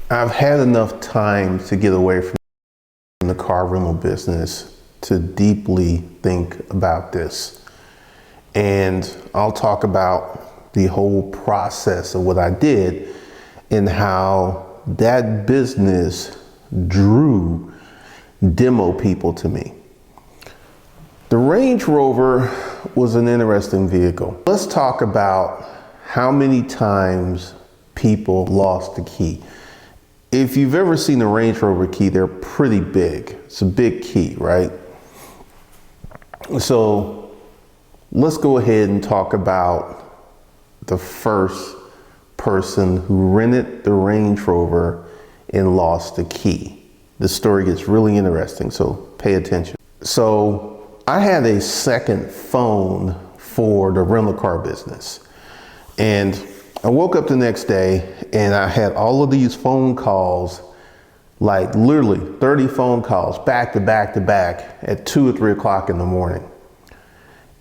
I've had enough time to get away from the car rental business to deeply think about this. And I'll talk about the whole process of what I did and how that business drew demo people to me. The Range Rover was an interesting vehicle. Let's talk about how many times people lost the key. If you've ever seen a Range Rover key, they're pretty big. It's a big key, right? So let's go ahead and talk about the first person who rented the Range Rover and lost the key. The story gets really interesting, so pay attention. So I had a second phone for the rental car business. And I woke up the next day and I had all of these phone calls, like literally 30 phone calls back to back to back at 2 or 3 o'clock in the morning.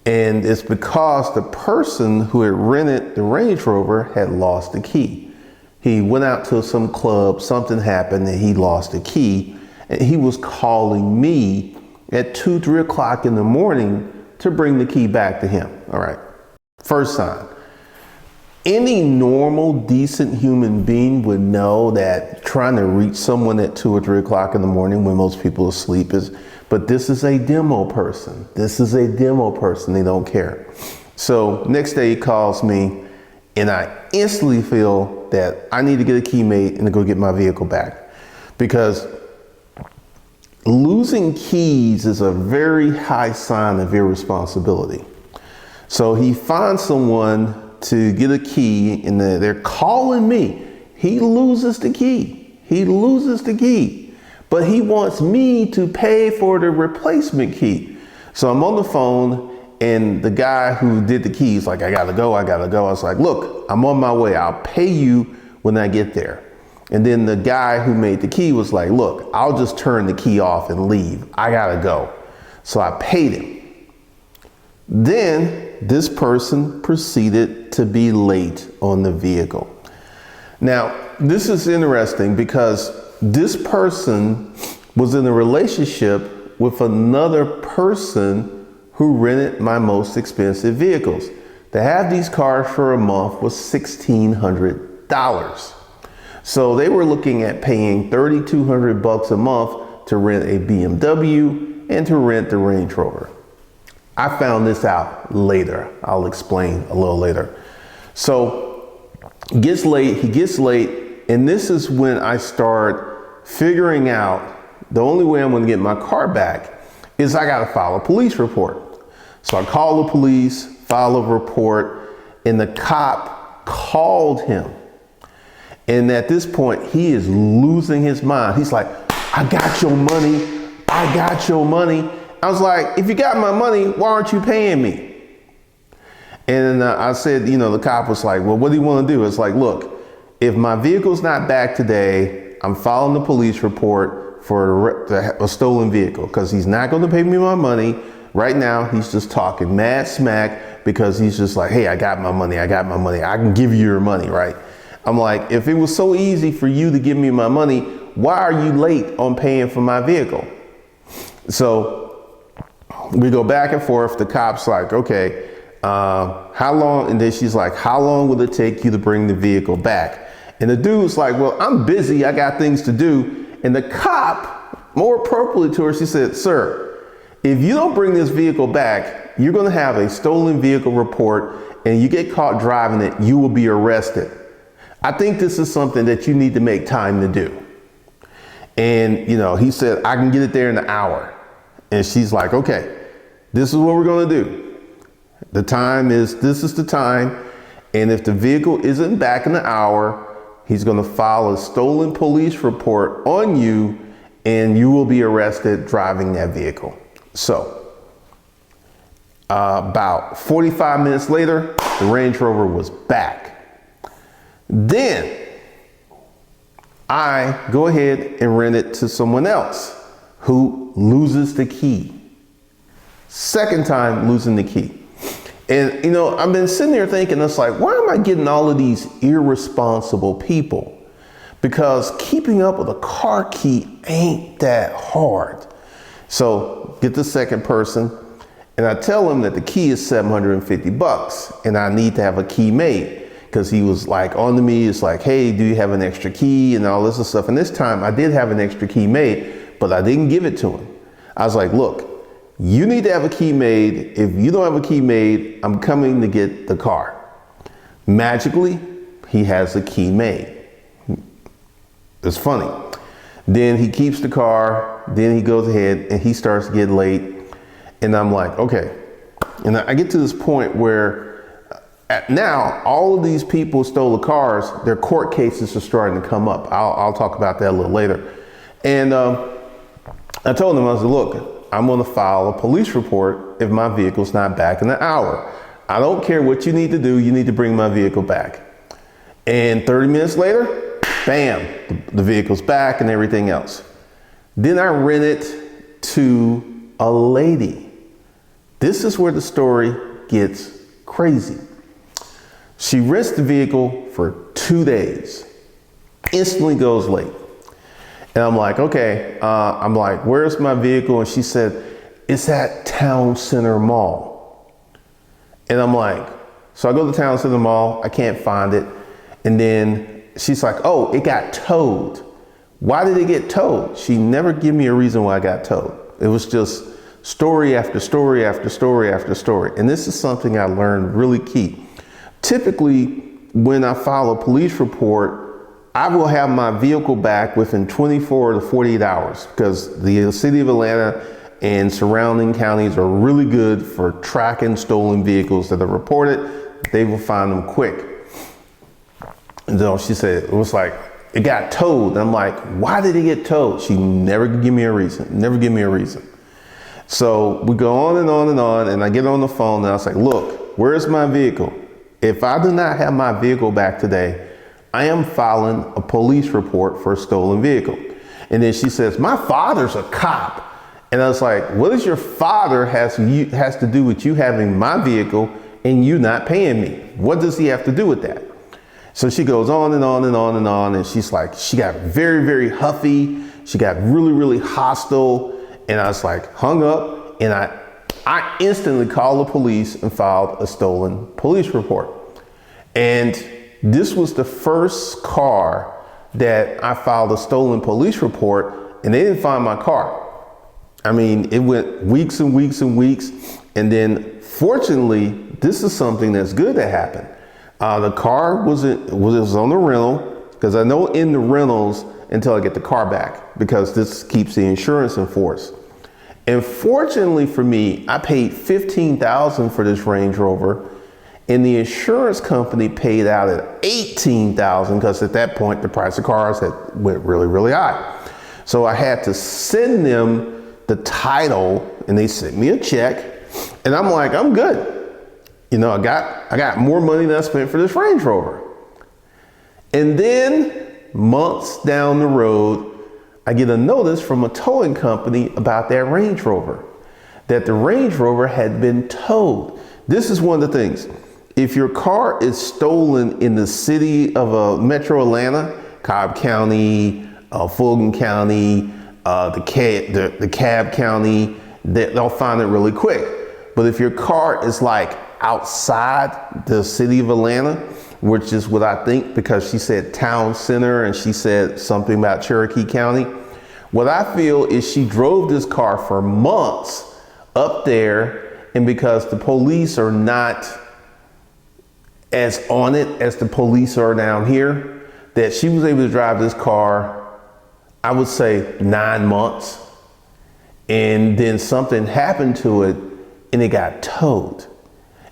And it's because the person who had rented the Range Rover had lost the key. He went out to some club, something happened and he lost the key. And he was calling me at 2, 3 o'clock in the morning to bring the key back to him. All right. First sign. Any normal, decent human being would know that trying to reach someone at 2 or 3 o'clock in the morning when most people are asleep but this is a demo person. This is a demo person. They don't care. So next day he calls me and I instantly feel that I need to get a key made and to go get my vehicle back, because losing keys is a very high sign of irresponsibility. So he finds someone to get a key and they're calling me. He loses the key. He loses the key. But he wants me to pay for the replacement key. So I'm on the phone and the guy who did the keys, like, I gotta go. I was like, look, I'm on my way. I'll pay you when I get there. And then the guy who made the key was like, look, I'll just turn the key off and leave. I gotta go. So I paid him. Then this person proceeded to be late on the vehicle. Now, this is interesting because this person was in a relationship with another person who rented my most expensive vehicles. To have these cars for a month was $1,600. So they were looking at paying $3,200 a month to rent a BMW and to rent the Range Rover. I found this out later. I'll explain a little later. So he gets late, and this is when I start figuring out the only way I'm going to get my car back is I got to file a police report. So I call the police, file a report, and the cop called him. And at this point, he is losing his mind. He's like, I got your money. I got your money. I was like, if you got my money, why aren't you paying me? And I said, the cop was like, well, what do you want to do? It's like, look, if my vehicle's not back today, I'm filing the police report for a stolen vehicle, because he's not going to pay me my money. Right now, he's just talking mad smack because he's just like, hey, I got my money. I can give you your money, right? I'm like, if it was so easy for you to give me my money, why are you late on paying for my vehicle? So we go back and forth. The cop's like, okay, how long? And then she's like, how long will it take you to bring the vehicle back? And the dude's like, well, I'm busy. I got things to do. And the cop, more appropriately to her, she said, sir, if you don't bring this vehicle back, you're going to have a stolen vehicle report, and you get caught driving it, you will be arrested. I think this is something that you need to make time to do. And, he said, I can get it there in an hour. And she's like, okay, this is what we're going to do. This is the time. And if the vehicle isn't back in an hour, he's going to file a stolen police report on you, and you will be arrested driving that vehicle. So about 45 minutes later, the Range Rover was back. Then I go ahead and rent it to someone else who loses the key. Second time losing the key. And, I've been sitting there thinking, it's like, why am I getting all of these irresponsible people? because keeping up with a car key ain't that hard. So get the second person, and I tell him that the key is $750 and I need to have a key made. Because he was like on to me, it's like, hey, do you have an extra key and all this stuff. And this time I did have an extra key made, but I didn't give it to him. I was like, look, you need to have a key made. If you don't have a key made, I'm coming to get the car. Magically, he has a key made. It's funny. Then he keeps the car, then he goes ahead and he starts to get late. And I'm like, okay. And I get to this point where now all of these people who stole the cars, their court cases are starting to come up. I'll talk about that a little later. And I told them, I was like, look, I'm going to file a police report if my vehicle's not back in an hour. I don't care what you need to do. You need to bring my vehicle back. And 30 minutes later, bam, the vehicle's back and everything else. Then I rent it to a lady. This is where the story gets crazy. She rents the vehicle for 2 days, instantly goes late. And I'm like, okay, I'm like, where's my vehicle? And she said, it's at Town Center Mall. And I'm like, so I go to Town Center Mall, I can't find it. And then she's like, oh, it got towed. Why did it get towed? She never gave me a reason why I got towed. It was just story after story after story after story. And this is something I learned really key. Typically, when I file a police report, I will have my vehicle back within 24 to 48 hours because the city of Atlanta and surrounding counties are really good for tracking stolen vehicles that are reported. They will find them quick. And so she said, it was like, it got towed. And I'm like, why did it get towed? She never give me a reason, never give me a reason. So we go on and on and on, and I get on the phone and I was like, look, where's my vehicle? If I do not have my vehicle back today, I am filing a police report for a stolen vehicle. And then she says, my father's a cop. And I was like, what does your father has to do with you having my vehicle and you not paying me? What does he have to do with that? So she goes on and on and on and on. And she's like, she got very, very huffy. She got really, really hostile. And I was like, hung up, and I instantly called the police and filed a stolen police report. And this was the first car that I filed a stolen police report, and they didn't find my car. I mean, it went weeks and weeks and weeks. And then fortunately, this is something that's good that happened. The car was on the rental, because I know in the rentals until I get the car back, because this keeps the insurance in force. And fortunately for me, I paid $15,000 for this Range Rover, and the insurance company paid out at $18,000 because at that point the price of cars had went really, really high. So I had to send them the title, and they sent me a check, and I'm like, I'm good. You know, I got more money than I spent for this Range Rover. And then months down the road, I get a notice from a towing company about that Range Rover, that the Range Rover had been towed. This is one of the things. If your car is stolen in the city of Metro Atlanta, Cobb County, Fulton County, DeKalb County, they'll find it really quick. But if your car is like outside the city of Atlanta, which is what I think, because she said Town Center and she said something about Cherokee County. What I feel is she drove this car for months up there, and because the police are not as on it as the police are down here, that she was able to drive this car, I would say 9 months, and then something happened to it and it got towed.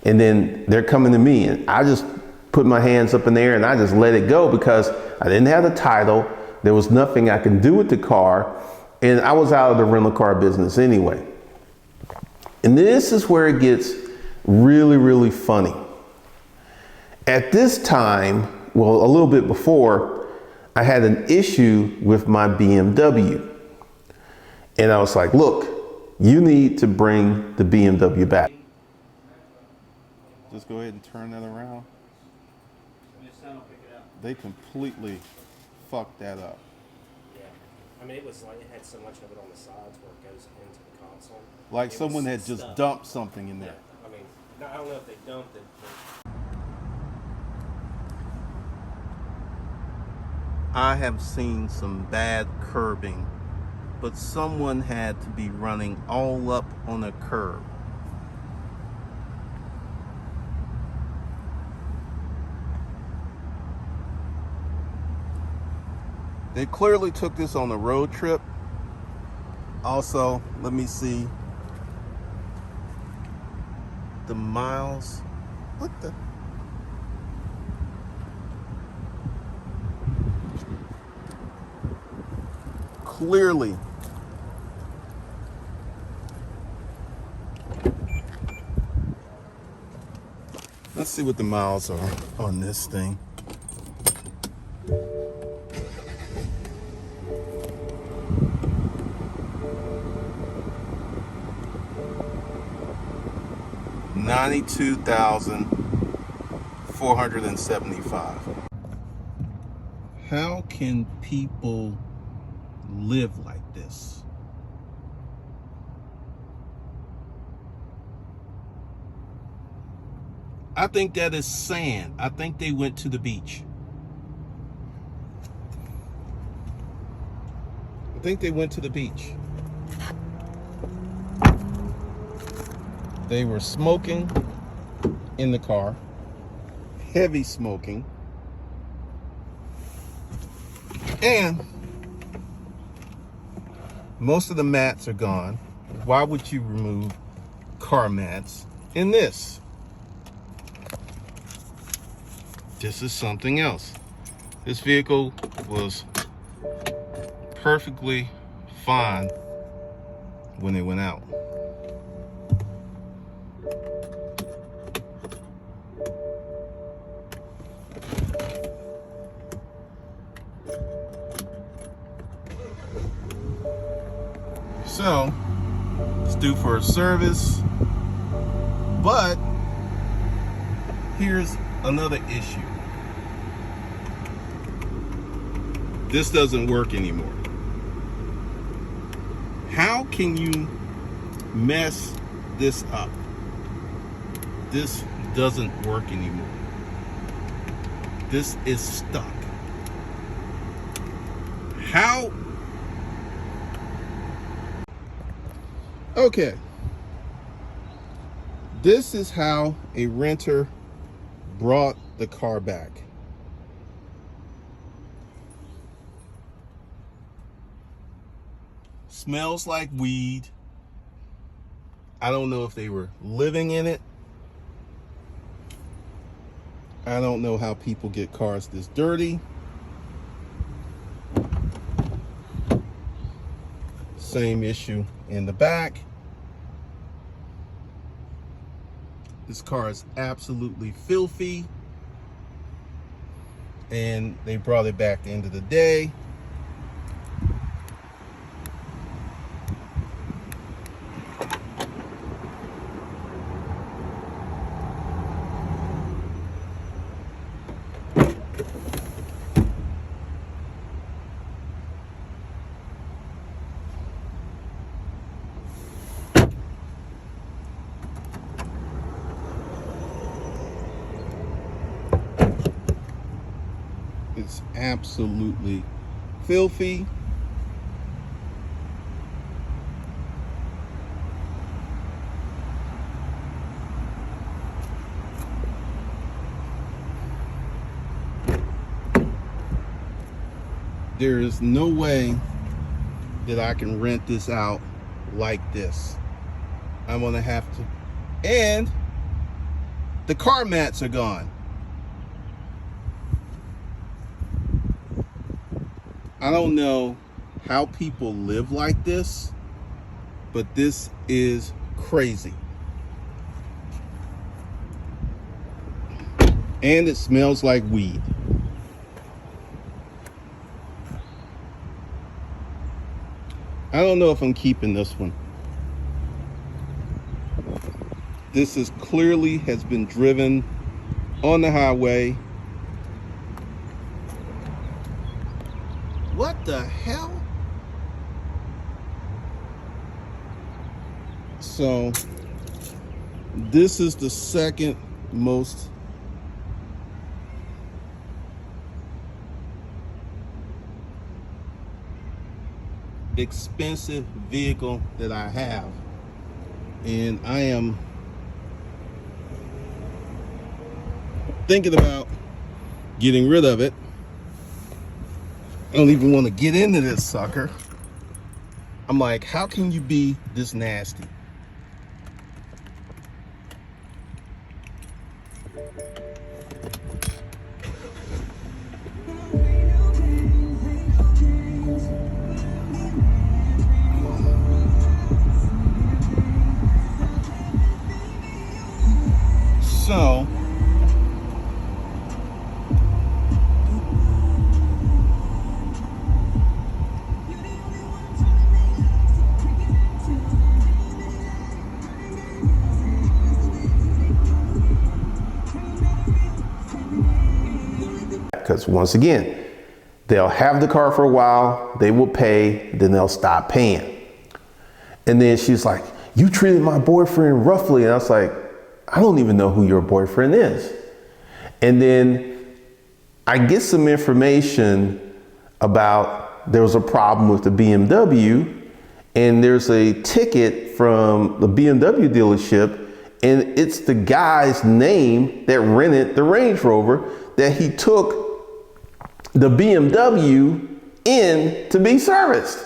And then they're coming to me, and I just put my hands up in the air and I just let it go because I didn't have the title. There was nothing I could do with the car, and I was out of the rental car business anyway. And this is where it gets really, really funny. At this time, well, a little bit before, I had an issue with my BMW. And I was like, look, you need to bring the BMW back. Just go ahead and turn that around. They completely fucked that up. Yeah. I mean, it was like it had so much of it on the sides where it goes into the console. Like It someone was had just stuck. dumped something in there. Yeah. I mean, I don't know if they dumped it, but I have seen some bad curbing, but someone had to be running all up on a curb. They clearly took this on a road trip. Also, let me see the miles. What the? Clearly. Let's see what the miles are on this thing. $92,475. How can people live like this? I think that is sand. I think they went to the beach. I think they went to the beach. They were smoking in the car. Heavy smoking. And most of the mats are gone. Why would you remove car mats in this? This is something else. This vehicle was perfectly fine when it went out. So it's due for a service, but here's another issue. This doesn't work anymore. How can you mess this up? This doesn't work anymore. This is stuck. How? Okay. This is how a renter brought the car back. Smells like weed. I don't know if they were living in it. I don't know how people get cars this dirty. Same issue in the back. This car is absolutely filthy. And they brought it back at the end of the day. It's absolutely filthy. There is no way that I can rent this out like this. I'm gonna have to, and the car mats are gone. I don't know how people live like this, but this is crazy. And it smells like weed. I don't know if I'm keeping this one. This is clearly has been driven on the highway. hell? So this is the second most expensive vehicle that I have, and I am thinking about getting rid of it. I don't even want to get into this sucker. I'm like, how can you be this nasty? So because once again, they'll have the car for a while, they will pay, then they'll stop paying. And then she's like, you treated my boyfriend roughly. And I was like, I don't even know who your boyfriend is. And then I get some information about there was a problem with the BMW, and there's a ticket from the BMW dealership, and it's the guy's name that rented the Range Rover that he took the BMW in to be serviced.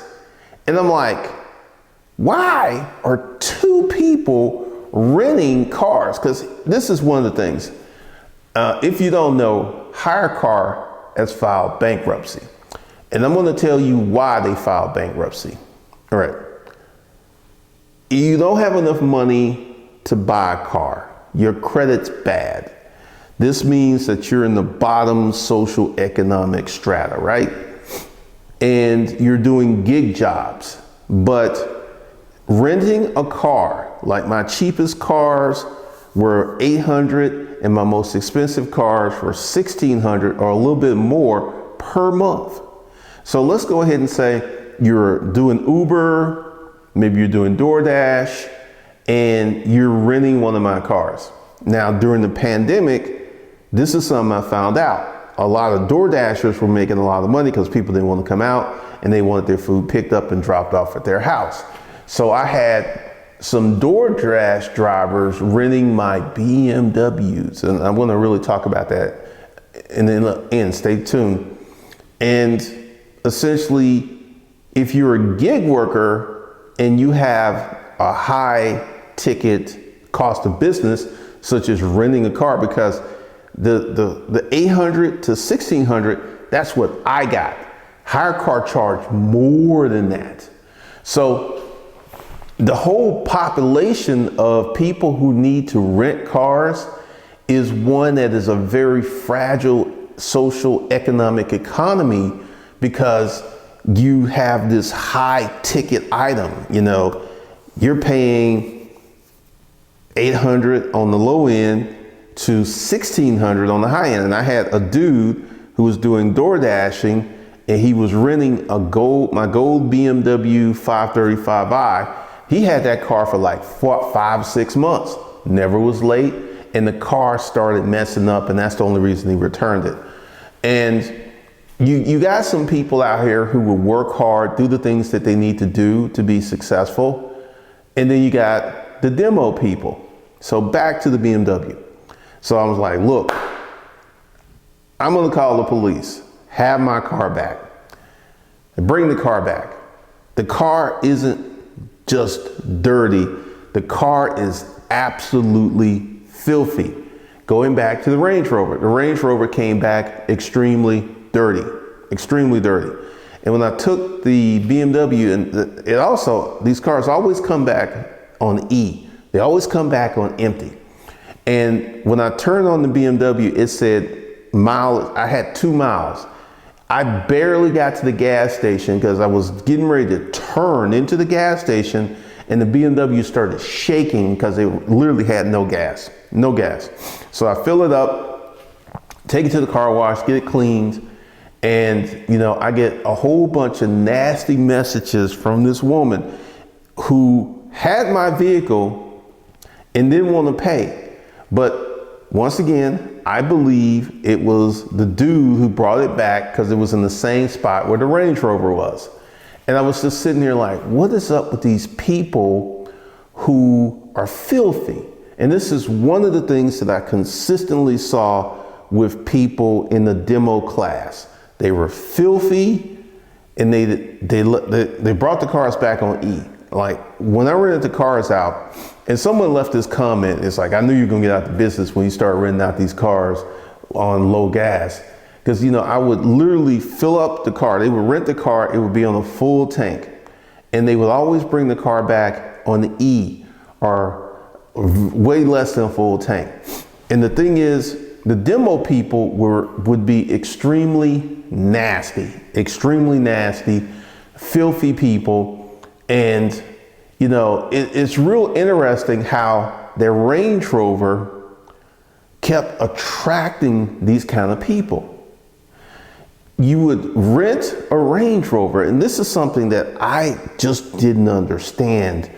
And I'm like, why are two people renting cars? Because this is one of the things. If you don't know, Hire Car has filed bankruptcy. And I'm going to tell you why they filed bankruptcy. All right. You don't have enough money to buy a car. Your credit's bad. This means that you're in the bottom social economic strata, right? And you're doing gig jobs. But renting a car, like my cheapest cars were $800 and my most expensive cars were $1,600 or a little bit more per month. So let's go ahead and say you're doing Uber, maybe you're doing DoorDash, and you're renting one of my cars. Now, during the pandemic, this is something I found out. A lot of DoorDashers were making a lot of money because people didn't want to come out and they wanted their food picked up and dropped off at their house. So I had some DoorDash drivers renting my BMWs, and I'm going to really talk about that in the end. Stay tuned. And essentially, if you're a gig worker and you have a high ticket cost of business, such as renting a car, because the 800 to 1600, that's what I got. Hire Car charged more than that. So the whole population of people who need to rent cars is one that is a very fragile social economic economy, because you have this high ticket item. You know, you're paying 800 on the low end to 1600 on the high end. And I had a dude who was doing door dashing, and he was renting my gold BMW 535i. He had that car for like 5-6 months, never was late, and the car started messing up, and that's the only reason he returned it. And you got some people out here who will work hard, do the things that they need to do to be successful, and then you got the demo people. So back to the BMW. So I was like, look, I'm gonna call the police, have my car back, and bring the car back. The car isn't just dirty. The car is absolutely filthy. Going back to the Range Rover. The Range Rover came back extremely dirty. And when I took the BMW, and these cars always come back on E. They always come back on empty. And when I turned on the BMW, it said mileage. I had 2 miles. I barely got to the gas station because I was getting ready to turn into the gas station, and the BMW started shaking because it literally had no gas. So I fill it up, take it to the car wash, get it cleaned, And, you know, I get a whole bunch of nasty messages from this woman who had my vehicle and didn't want to pay. But once again, I believe it was the dude who brought it back because it was in the same spot where the Range Rover was. And I was just sitting here like, what is up with these people who are filthy? And this is one of the things that I consistently saw with people in the demo class. They were filthy, and they brought the cars back on E. Like when I rented the cars out, and someone left this comment, it's like, I knew you were gonna get out the business when you start renting out these cars on low gas. Because, you know, I would literally fill up the car. They would rent the car, it would be on a full tank. And they would always bring the car back on the E, or way less than a full tank. And the thing is, the demo people would be extremely nasty, filthy people. And, you know, it's real interesting how their Range Rover kept attracting these kind of people. You would rent a Range Rover, and this is something that I just didn't understand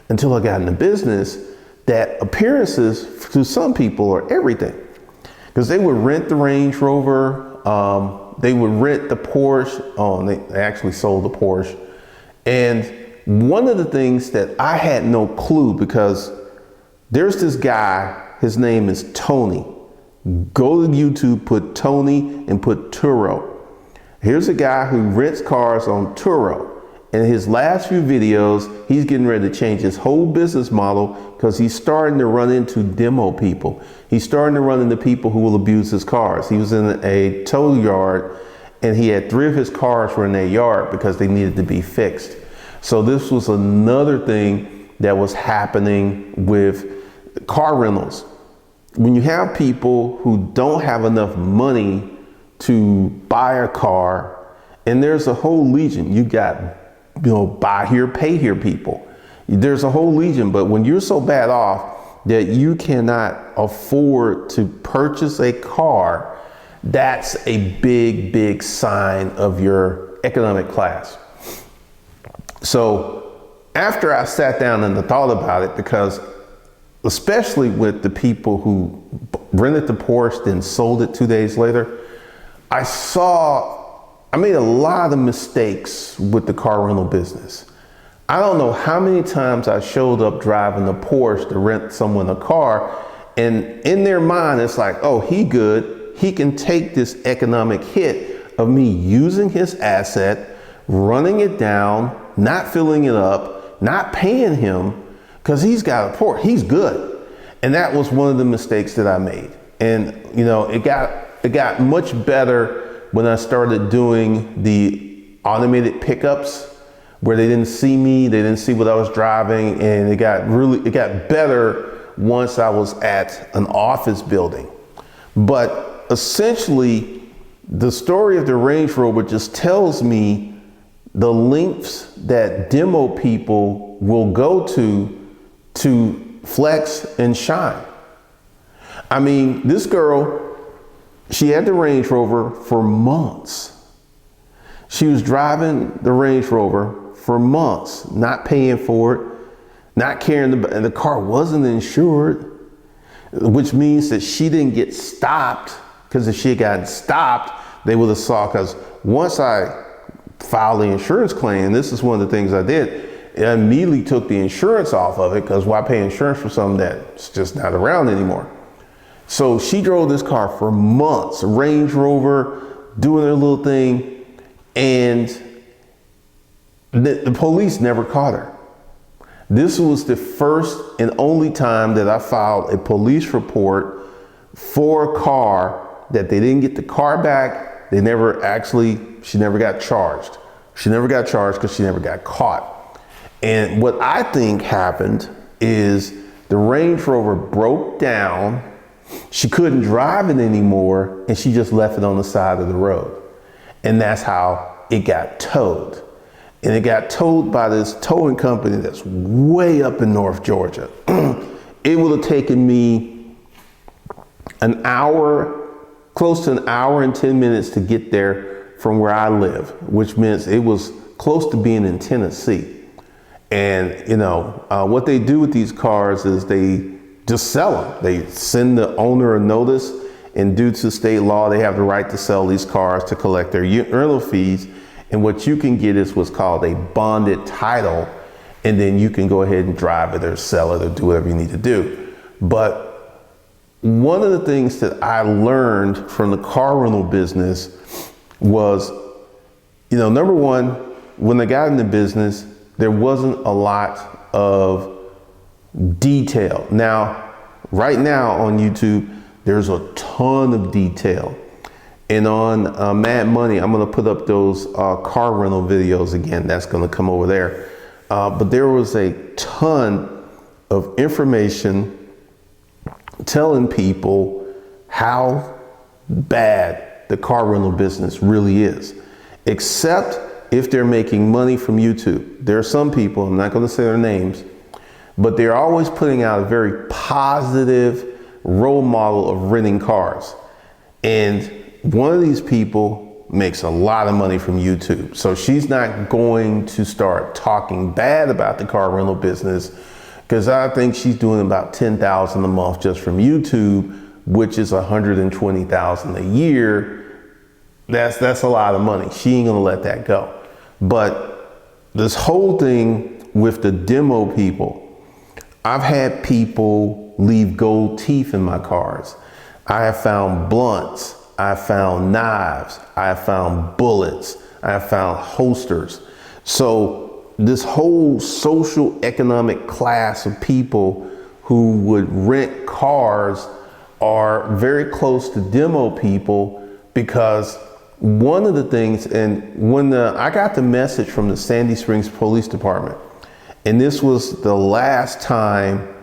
until I got into business, that appearances to some people are everything. Because they would rent the Range Rover, they would rent the Porsche. They actually sold the Porsche. And one of the things that I had no clue, because there's this guy, his name is Tony. Go to YouTube, put Tony and put Turo. Here's a guy who rents cars on Turo. In his last few videos, he's getting ready to change his whole business model because he's starting to run into demo people. He's starting to run into people who will abuse his cars. He was in a tow yard and he had 3 of his cars were in their yard because they needed to be fixed. So this was another thing that was happening with car rentals. When you have people who don't have enough money to buy a car, and there's a whole legion, you got, you know, buy here, pay here people. There's a whole legion, but when you're so bad off that you cannot afford to purchase a car, that's a big sign of your economic class. So after I sat down and thought about it, because especially with the people who rented the Porsche then sold it 2 days later, I made a lot of mistakes with the car rental business. I don't know how many times I showed up driving the Porsche to rent someone a car, and in their mind it's like, oh, he good, he can take this economic hit of me using his asset, running it down, not filling it up, not paying him, because he's got a Porsche, he's good. And that was one of the mistakes that I made. And, you know, it got much better when I started doing the automated pickups where they didn't see me, they didn't see what I was driving, and it got better once I was at an office building. But essentially, the story of the Range Rover just tells me the lengths that demo people will go to flex and shine. I mean, this girl, she had the Range Rover for months. She was driving the Range Rover for months, not paying for it, not caring, and the car wasn't insured, which means that she didn't get stopped, because if she had gotten stopped, they would have saw, because once I filed the insurance claim, this is one of the things I did, I immediately took the insurance off of it, because why pay insurance for something that's just not around anymore? So she drove this car for months, Range Rover, doing her little thing, and the police never caught her. This was the first and only time that I filed a police report for a car that they didn't get the car back. She never got charged. She never got charged because she never got caught. And what I think happened is the Range Rover broke down. She couldn't drive it anymore, and she just left it on the side of the road. And that's how it got towed. And it got towed by this towing company that's way up in North Georgia. It would have taken me an hour, close to an hour and 10 minutes to get there from where I live, which means it was close to being in Tennessee. And, you know, what they do with these cars is they just sell them. They send the owner a notice, and due to state law, they have the right to sell these cars to collect their rental fees. And what you can get is what's called a bonded title. And then you can go ahead and drive it or sell it or do whatever you need to do. But one of the things that I learned from the car rental business was, you know, number one, when I got in the business, there wasn't a lot of detail. Now, right now on YouTube, there's a ton of detail. And on Mad Money, I'm gonna put up those car rental videos again. That's gonna come over there. But there was a ton of information telling people how bad the car rental business really is, except if they're making money from YouTube. There are some people, I'm not going to say their names, but they're always putting out a very positive role model of renting cars. And one of these people makes a lot of money from YouTube. So she's not going to start talking bad about the car rental business, because I think she's doing about $10,000 a month just from YouTube, which is $120,000 a year. That's a lot of money. She ain't gonna let that go. But this whole thing with the demo people, I've had people leave gold teeth in my cars. I have found blunts. I have found knives. I have found bullets. I have found holsters. So this whole social economic class of people who would rent cars are very close to demo people, because one of the things, and when I got the message from the Sandy Springs Police Department, and this was the last time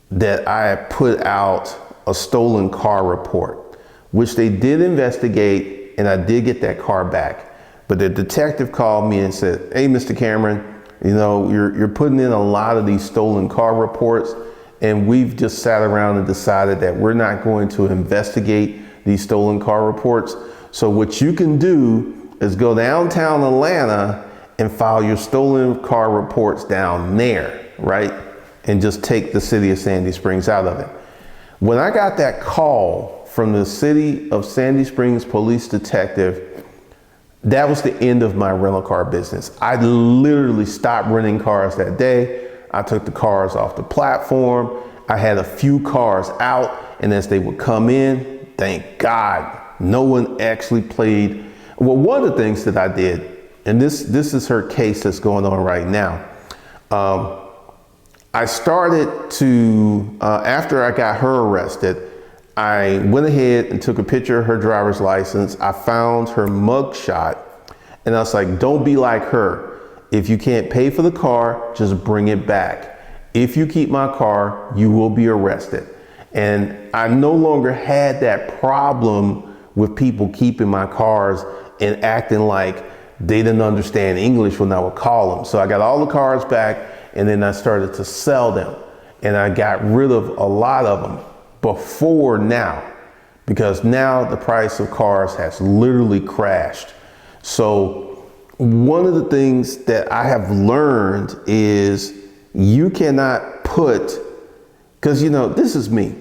that I put out a stolen car report, which they did investigate, and I did get that car back. But the detective called me and said, "Hey, Mr. Cameron, you know, you're putting in a lot of these stolen car reports, and we've just sat around and decided that we're not going to investigate these stolen car reports. So what you can do is go downtown Atlanta and file your stolen car reports down there, right? And just take the city of Sandy Springs out of it." When I got that call from the city of Sandy Springs police detective, that was the end of my rental car business. I literally stopped renting cars that day. I took the cars off the platform. I had a few cars out, and as they would come in, thank God, no one actually played. Well, one of the things that I did, and this is her case that's going on right now. I started to, after I got her arrested, I went ahead and took a picture of her driver's license. I found her mugshot, and I was like, don't be like her. If you can't pay for the car, just bring it back. If you keep my car, you will be arrested. And I no longer had that problem with people keeping my cars and acting like they didn't understand English when I would call them. So I got all the cars back, and then I started to sell them. And I got rid of a lot of them before now, because now the price of cars has literally crashed. So one of the things that I have learned is you cannot put, because, you know, this is me.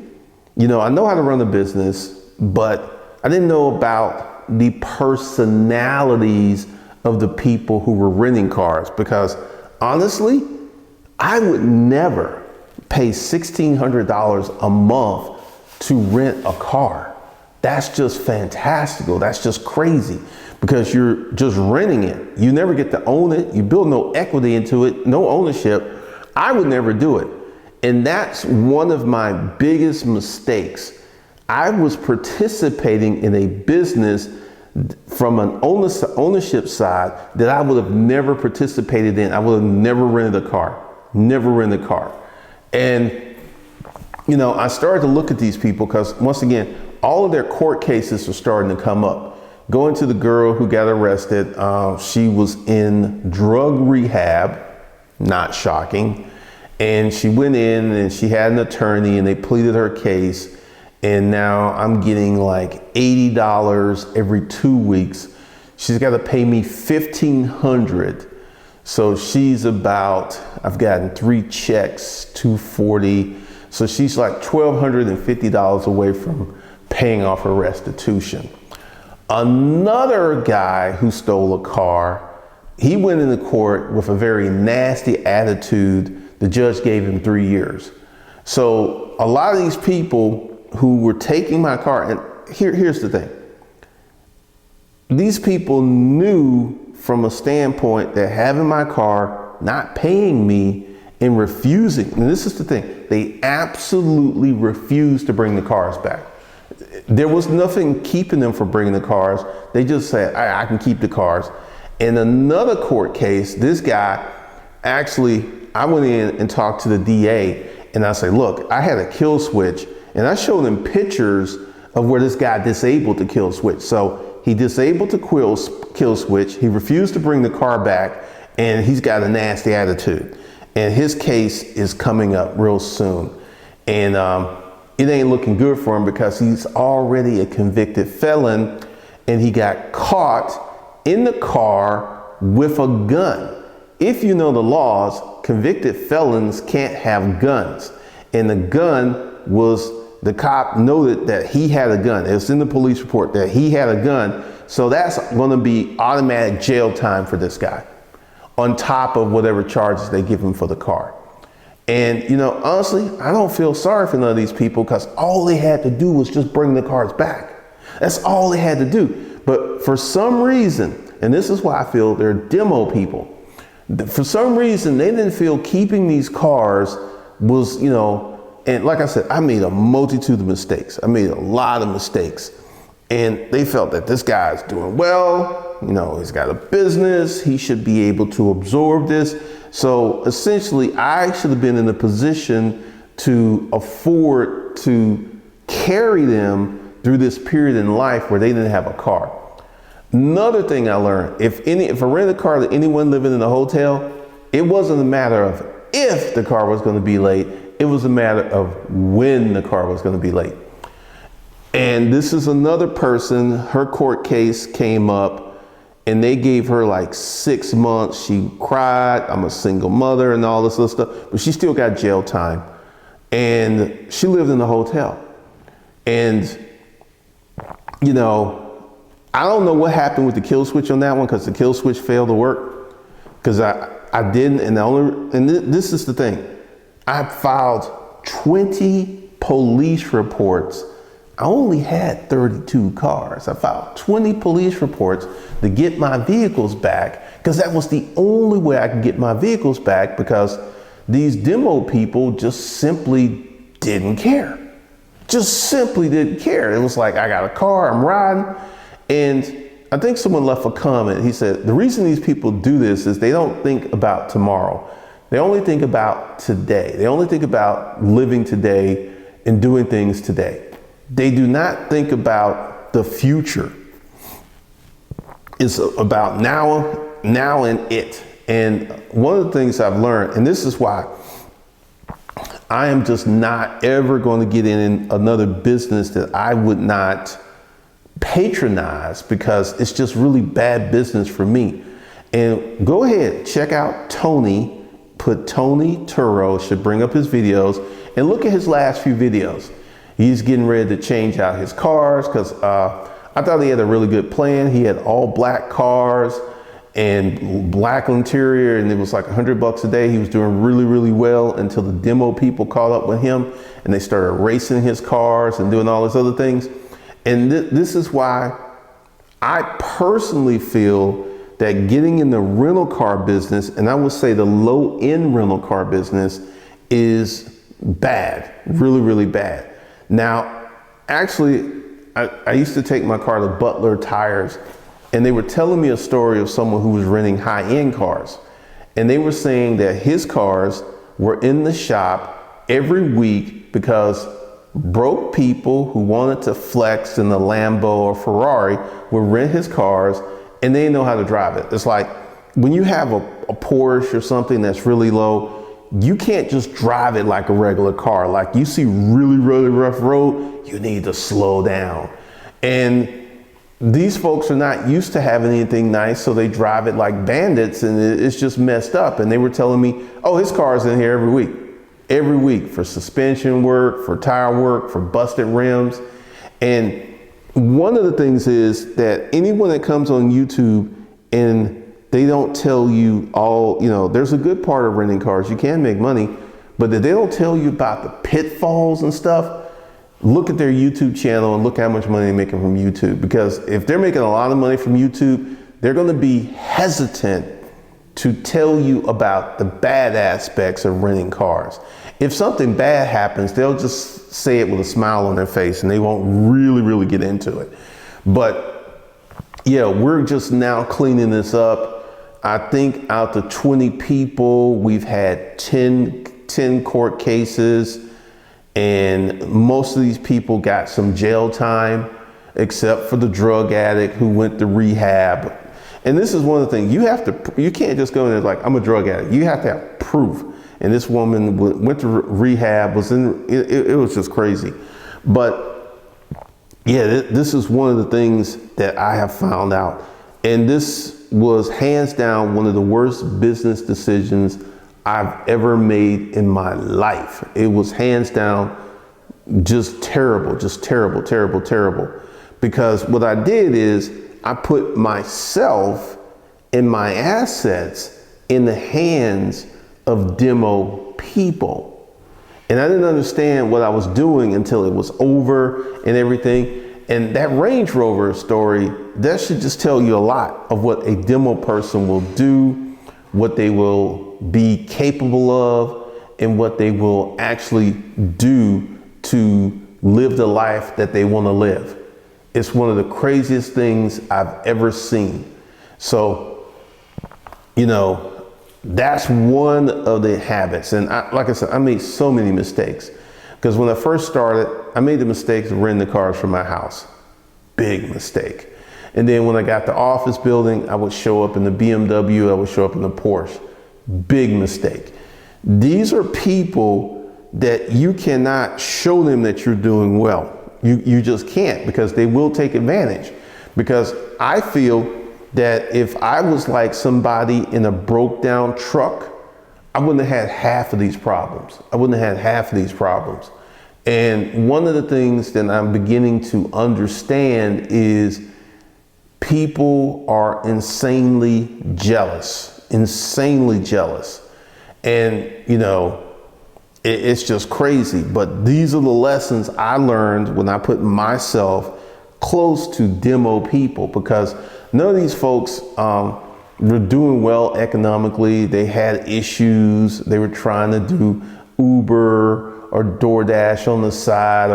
You know, I know how to run a business, but I didn't know about the personalities of the people who were renting cars, because honestly, I would never pay $1,600 a month to rent a car. That's just fantastical. That's just crazy, because you're just renting it. You never get to own it. You build no equity into it, no ownership. I would never do it. And that's one of my biggest mistakes. I was participating in a business from an ownership side that I would have never participated in. I would have never rented a car, never rented a car. And, you know, I started to look at these people, because once again, all of their court cases are starting to come up. Going to the girl who got arrested, she was in drug rehab, not shocking. And she went in and she had an attorney, and they pleaded her case. And now I'm getting like $80 every 2 weeks She's got to pay me $1,500. So she's about, I've gotten 3 checks, $240. So she's like $1,250 away from paying off her restitution. Another guy who stole a car, he went into court with a very nasty attitude. The judge gave him 3 years. So a lot of these people who were taking my car, and here's the thing. These people knew from a standpoint that having my car, not paying me, and refusing, and this is the thing, they absolutely refused to bring the cars back. There was nothing keeping them from bringing the cars. They just said, I can keep the cars. In another court case, this guy, actually, I went in and talked to the DA, and I said, look, I had a kill switch, and I showed him pictures of where this guy disabled the kill switch. So he disabled the kill switch, he refused to bring the car back, and he's got a nasty attitude. And his case is coming up real soon. And it ain't looking good for him because he's already a convicted felon, and he got caught in the car with a gun. If you know the laws, convicted felons can't have guns. And the gun was, the cop noted that he had a gun. It was in the police report that he had a gun. So that's going to be automatic jail time for this guy, on top of whatever charges they give him for the car. And, you know, honestly, I don't feel sorry for none of these people because all they had to do was just bring the cars back. That's all they had to do. But for some reason, and this is why I feel they're demo people, for some reason, they didn't feel keeping these cars was, you know, and like I said, I made a multitude of mistakes. I made a lot of mistakes. And they felt that this guy's doing well, you know, he's got a business, he should be able to absorb this. So essentially, I should have been in a position to afford to carry them through this period in life where they didn't have a car. Another thing I learned, if I rented a car to anyone living in a hotel, it wasn't a matter of if the car was going to be late, it was a matter of when the car was going to be late. And this is another person, her court case came up and they gave her like 6 months. She cried, I'm a single mother and all this other stuff, but she still got jail time. And she lived in a hotel. And, you know, I don't know what happened with the kill switch on that one because the kill switch failed to work. Because I didn't, and this is the thing. I filed 20 police reports. I only had 32 cars. I filed 20 police reports to get my vehicles back because that was the only way I could get my vehicles back because these demo people just simply didn't care. Just simply didn't care. It was like, I got a car, I'm riding. And I think someone left a comment. He said, the reason these people do this is they don't think about tomorrow. They only think about today. They only think about living today and doing things today. They do not think about the future. It's about now and it. And one of the things I've learned, and this is why I am just not ever going to get in another business that I would not patronize because it's just really bad business for me. And go ahead, check out Tony, put Tony Turo, should bring up his videos and look at his last few videos. He's getting ready to change out his cars because I thought he had a really good plan. He had all black cars and black interior, and it was like $100 a day. He was doing really, really well until the demo people caught up with him and they started racing his cars and doing all these other things. And this is why I personally feel that getting in the rental car business, and I would say the low-end rental car business, is bad, really, really bad. Now, actually, I used to take my car to Butler Tires, and they were telling me a story of someone who was renting high-end cars. And they were saying that his cars were in the shop every week because broke people who wanted to flex in the Lambo or Ferrari would rent his cars and they didn't know how to drive it. It's like when you have a Porsche or something that's really low, you can't just drive it like a regular car. Like you see really, really rough road, you need to slow down. And these folks are not used to having anything nice, so they drive it like bandits, and it's just messed up. And they were telling me, oh, his car's in here every week for suspension work, for tire work, for busted rims. And one of the things is that anyone that comes on YouTube and they don't tell you all, there's a good part of renting cars. You can make money, but if they don't tell you about the pitfalls and stuff, look at their YouTube channel and look how much money they're making from YouTube. Because if they're making a lot of money from YouTube, they're going to be hesitant to tell you about the bad aspects of renting cars. If something bad happens, they'll just say it with a smile on their face and they won't really get into it. But yeah, we're just now cleaning this up. I think out of 20 people, we've had 10 court cases. And most of these people got some jail time, except for the drug addict who went to rehab. And this is one of the things you can't just go in there like, I'm a drug addict. You have to have proof. And this woman went to rehab, it was just crazy. But yeah, this is one of the things that I have found out. And this was hands down one of the worst business decisions I've ever made in my life. It was hands down just terrible. Because what I did is I put myself and my assets in the hands of demo people. And I didn't understand what I was doing until it was over and everything. And that Range Rover story, that should just tell you a lot of what a demo person will do, what they will be capable of, and what they will actually do to live the life that they want to live. It's one of the craziest things I've ever seen. So, that's one of the habits. And like I said, I made so many mistakes. Because when I first started, I made the mistake of renting the cars from my house. Big mistake. And then when I got the office building, I would show up in the BMW, I would show up in the Porsche. Big mistake. These are people that you cannot show them that you're doing well. You just can't, because they will take advantage. Because I feel that if I was like somebody in a broke down truck, I wouldn't have had half of these problems. And one of the things that I'm beginning to understand is people are insanely jealous. And it's just crazy. But these are the lessons I learned when I put myself close to demo people, because none of these folks were doing well economically. They had issues. They were trying to do Uber or DoorDash on the side,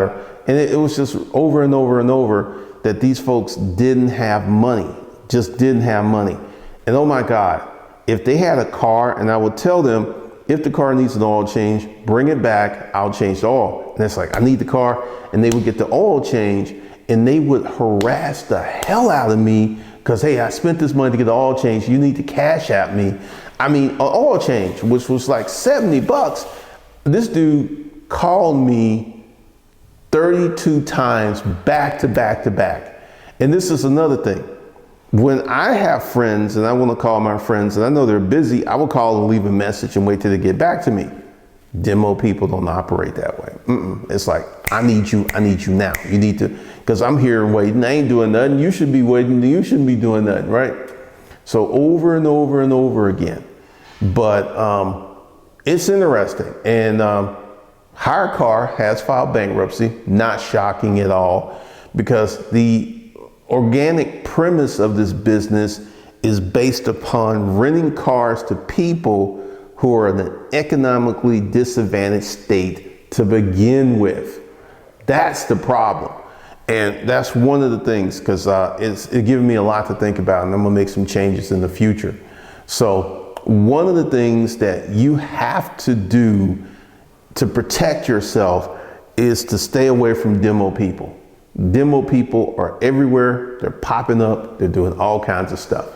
and it was just over and over that these folks didn't have money, And oh my God, if they had a car, and I would tell them, if the car needs an oil change, bring it back, I'll change the oil. And it's like, I need the car, and they would get the oil change, and they would harass the hell out of me, because, hey, I spent this money to get the oil change, you need to cash at me. I mean, an oil change, which was like $70. This dude called me 32 times back to back. And this is another thing. When I have friends and I want to call my friends and I know they're busy, I will call and leave a message and wait till they get back to me. Demo people don't operate that way. It's like, I need you now. You need to, because I'm here waiting. I ain't doing nothing. You should be waiting. You shouldn't be doing nothing, right? So over and over again. But it's interesting. And Hire Car has filed bankruptcy. Not shocking at all, because the organic premise of this business is based upon renting cars to people who are in an economically disadvantaged state to begin with. That's the problem. And that's one of the things, because it's giving me a lot to think about, and I'm gonna make some changes in the future. So one of the things that you have to do to protect yourself is to stay away from demo people. Demo people are everywhere. They're popping up. They're doing all kinds of stuff.